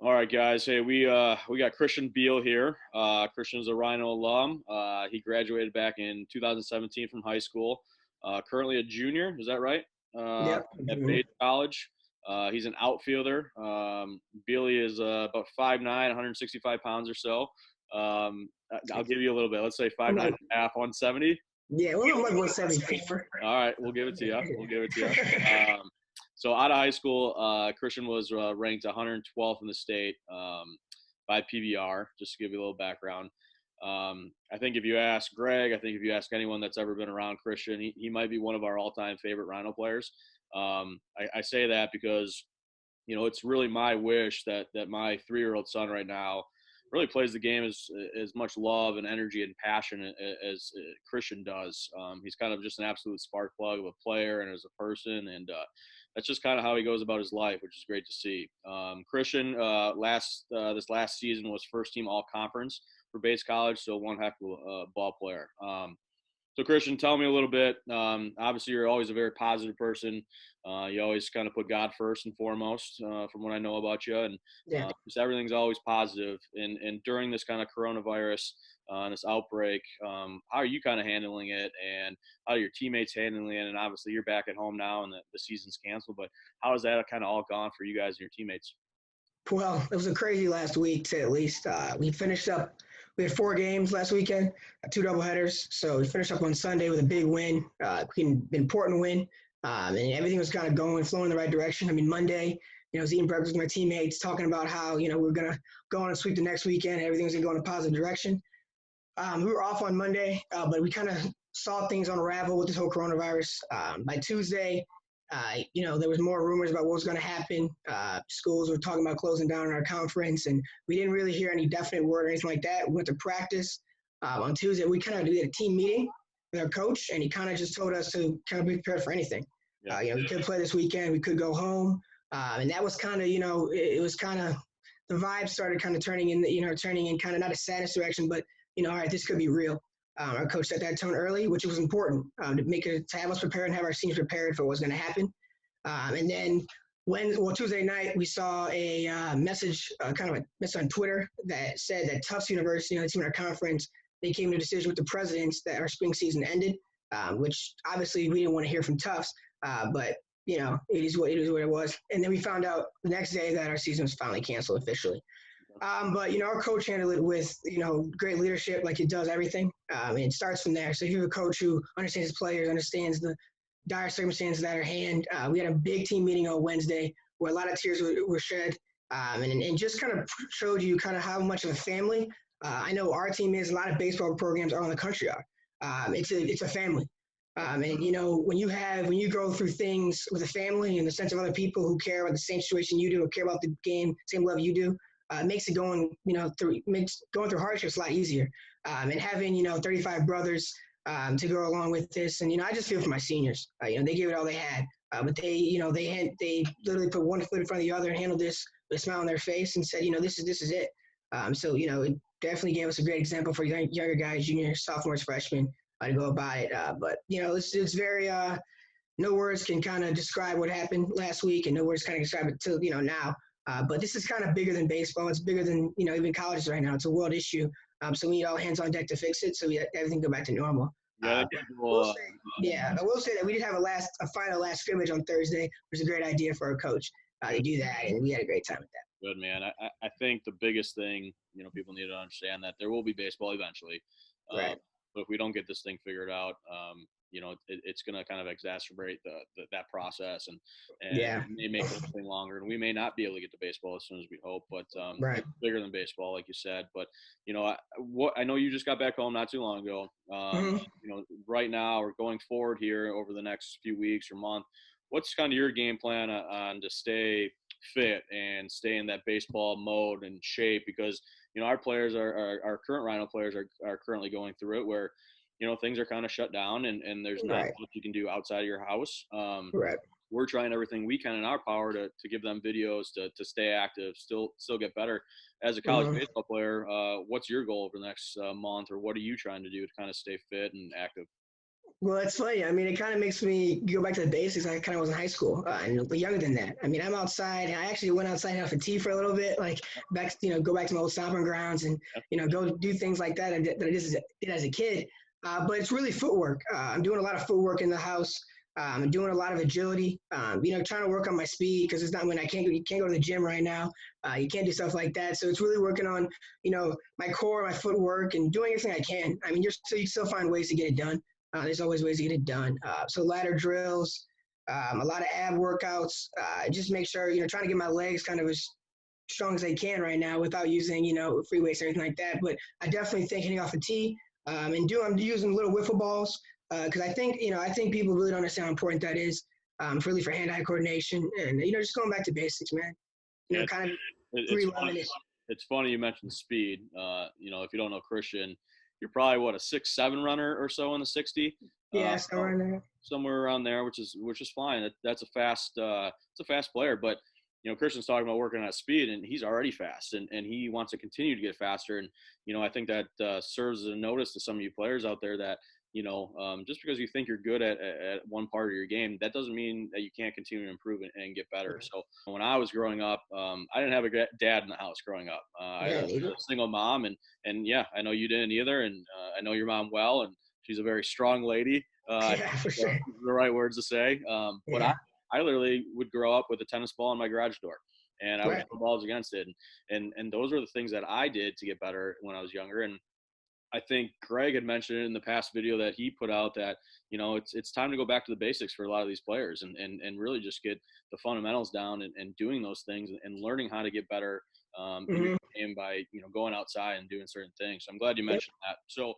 All right, guys. Hey, we got Christian Beal here. Christian is a Rhino alum. He graduated back in 2017 from high school. Currently a junior. Is that right? Yep. At Beal College. He's an outfielder. Beal is about 5'9", 165 pounds or so. I'll give you a little bit. Let's say 5'9" I'm and like, a half, 170. yeah, well, I'm like 174. All right, we'll give it to you. We'll give it to you. So out of high school, Christian was ranked 112th in the state by PBR. Just to give you a little background. I think if you ask Greg, I think if you ask anyone that's ever been around Christian, he might be one of our all-time favorite Rhino players. I say that because it's really my wish that my 3-year-old son right now really plays the game as much love and energy and passion as Christian does. He's kind of just an absolute spark plug of a player and as a person, and that's just kind of how he goes about his life, which is great to see. Christian this last season was first team all conference for Bates College, so one heck of a ball player. So Christian, tell me a little bit. Obviously, you're always a very positive person. You always kind of put God first and foremost, from what I know about you, and Yeah. just everything's always positive. And during this kind of coronavirus, this outbreak, how are you kind of handling it, and how are your teammates handling it? And obviously, you're back at home now, and the season's canceled. But how has that kind of all gone for you guys and your teammates? Well, it was a crazy last week, to say at least. We finished up. We had 4 games last weekend, 2 doubleheaders. So we finished up on Sunday with a big win, an important win, and everything was kind of flowing in the right direction. I mean, Monday, I was eating breakfast with my teammates, talking about how we're gonna go on and sweep the next weekend. And everything's gonna go in a positive direction. We were off on Monday, but we kind of saw things unravel with this whole coronavirus. By Tuesday, there was more rumors about what was going to happen. Schools were talking about closing down in our conference, and we didn't really hear any definite word or anything like that. We went to practice on Tuesday. We kind of did a team meeting with our coach, and he kind of just told us to kind of be prepared for anything. Yeah. We could play this weekend. We could go home, and that was kind of, it was kind of the vibe started kind of turning in kind of not a sadness direction, but all right, this could be real. Our coach set that tone early, which was important to have us prepared and have our teams prepared for what was going to happen. And then Tuesday night, we saw a message, kind of a message on Twitter that said that Tufts University, the team in our conference, they came to a decision with the presidents that our spring season ended, which obviously we didn't want to hear from Tufts, but it is what it was. And then we found out the next day that our season was finally canceled officially. But our coach handled it with great leadership, like he does everything. And it starts from there. So if you have a coach who understands his players, understands the dire circumstances at our hand. We had a big team meeting on Wednesday where a lot of tears were shed, and just kind of showed you kind of how much of a family. I know our team is. A lot of baseball programs around the country are. It's a family. And when you go through things with a family and the sense of other people who care about the same situation you do or care about the game, same level you do, it makes it going through hardships a lot easier. And having 35 brothers to go along with this, and I just feel for my seniors. They gave it all they had, but they literally put one foot in front of the other and handled this with a smile on their face and said, this is it. So it definitely gave us a great example for younger guys, juniors, sophomores, freshmen, to go about it. But it's very no words can kind of describe what happened last week, and no words kind of describe it till now. But this is kind of bigger than baseball. It's bigger than even colleges right now. It's a world issue. So we need all hands on deck to fix it, so everything go back to normal. Yeah, I will say that we did have a final last scrimmage on Thursday, which is a great idea for our coach to do that, and we had a great time with that. Good, man. I think the biggest thing, people need to understand that there will be baseball eventually. Right. But if we don't get this thing figured out, it's going to kind of exacerbate that process, and Yeah. it may make it a thing longer, and we may not be able to get to baseball as soon as we hope. But Right. it's bigger than baseball, like you said. But I know you just got back home not too long ago. Right now or going forward here over the next few weeks or month, what's kind of your game plan on to stay fit and stay in that baseball mode and shape? Because our players our current Rhino players are currently going through it where things are kind of shut down and there's not Right. much you can do outside of your house. Right. We're trying everything we can in our power to give them videos to stay active, still get better. As a college baseball player, what's your goal over the next month, or what are you trying to do to kind of stay fit and active? Well, it's funny. I mean, it kind of makes me go back to the basics. I kind of was in high school and younger than that. I mean, I'm outside. And I actually went outside off a tee for a little bit, like back, go back to my old stomping grounds and, go do things like that that I just did as a kid. But it's really footwork. I'm doing a lot of footwork in the house. I'm doing a lot of agility. Trying to work on my speed because it's not when you can't go to the gym right now. You can't do stuff like that. So it's really working on, my core, my footwork, and doing everything I can. I mean, you still find ways to get it done. There's always ways to get it done. So ladder drills, a lot of ab workouts. Just make sure, trying to get my legs kind of as strong as they can right now without using, free weights or anything like that. But I definitely think hitting off a tee I'm using little wiffle balls because I think people really don't understand how important that is really for hand-eye coordination and, just going back to basics, man. Yeah, Kind of it's relearning funny. it. It's funny you mentioned speed. If you don't know Christian, you're probably what, a 6'7" runner or so in the 60. Yeah, somewhere in there. Somewhere around there, which is fine. That's a fast it's a fast player, but Christian's talking about working on speed, and he's already fast, and he wants to continue to get faster. And I think that serves as a notice to some of you players out there that just because you think you're good at one part of your game, that doesn't mean that you can't continue to improve and get better. So when I was growing up, I didn't have a dad in the house growing up. I Yeah, had a single mom, and yeah, I know you didn't either, and I know your mom well, and she's a very strong lady. yeah, for sure. The right words to say. But Yeah, I literally would grow up with a tennis ball in my garage door, and I would right. throw balls against it. And those were the things that I did to get better when I was younger. And I think Greg had mentioned it in the past video that he put out that it's time to go back to the basics for a lot of these players and really just get the fundamentals down and doing those things and learning how to get better in your Mm-hmm. game by going outside and doing certain things. So I'm glad you Yep. mentioned that. So